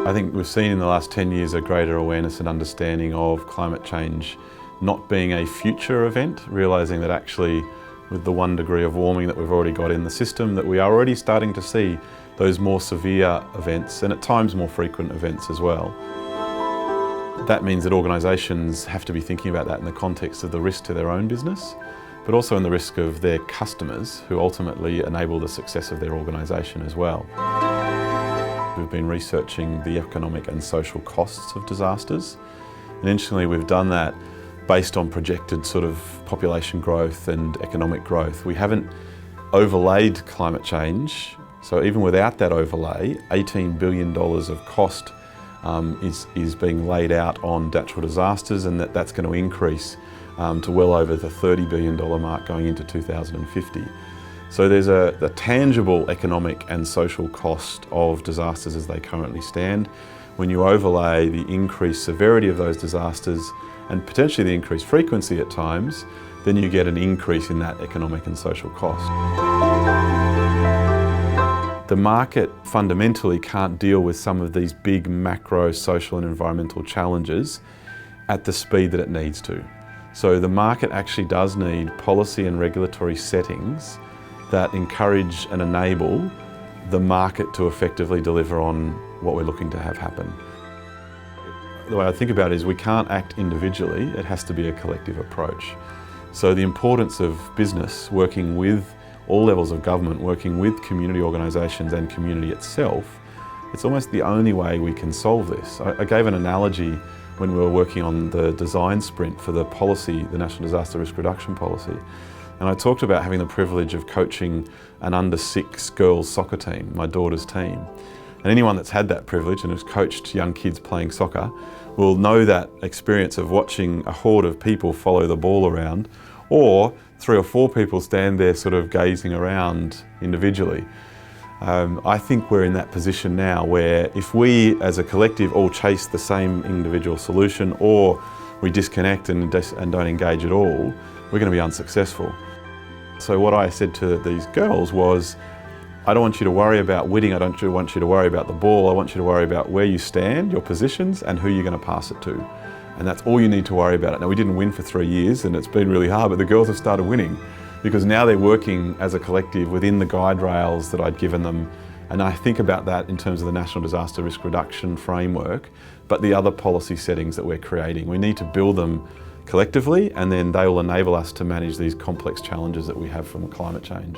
I think we've seen in the last 10 years a greater awareness and understanding of climate change not being a future event, realising that actually with the 1 degree of warming that we've already got in the system, that we are already starting to see those more severe events and at times more frequent events as well. That means that organisations have to be thinking about that in the context of the risk to their own business, but also in the risk of their customers who ultimately enable the success of their organisation as well. We've been researching the economic and social costs of disasters, and interestingly we've done that based on projected sort of population growth and economic growth. We haven't overlaid climate change, so even without that overlay, $18 billion of cost is being laid out on natural disasters, and that's going to increase to well over the $30 billion mark going into 2050. So there's a tangible economic and social cost of disasters as they currently stand. When you overlay the increased severity of those disasters and potentially the increased frequency at times, then you get an increase in that economic and social cost. The market fundamentally can't deal with some of these big macro social and environmental challenges at the speed that it needs to. So the market actually does need policy and regulatory settings that encourage and enable the market to effectively deliver on what we're looking to have happen. The way I think about it is we can't act individually, it has to be a collective approach. So the importance of business working with all levels of government, working with community organisations and community itself, it's almost the only way we can solve this. I gave an analogy when we were working on the design sprint for the policy, the National Disaster Risk Reduction Policy. And I talked about having the privilege of coaching an under-6 girls soccer team, my daughter's team. And anyone that's had that privilege and has coached young kids playing soccer will know that experience of watching a horde of people follow the ball around, or 3 or 4 people stand there sort of gazing around individually. I think we're in that position now where if we as a collective all chase the same individual solution, or we disconnect and don't engage at all, we're going to be unsuccessful. So what I said to these girls was, I don't want you to worry about winning, I don't want you to worry about the ball, I want you to worry about where you stand, your positions, and who you're going to pass it to. And that's all you need to worry about. Now, we didn't win for 3 years and it's been really hard, but the girls have started winning because now they're working as a collective within the guide rails that I'd given them. And I think about that in terms of the National Disaster Risk Reduction framework, but the other policy settings that we're creating. We need to build them collectively, and then they will enable us to manage these complex challenges that we have from climate change.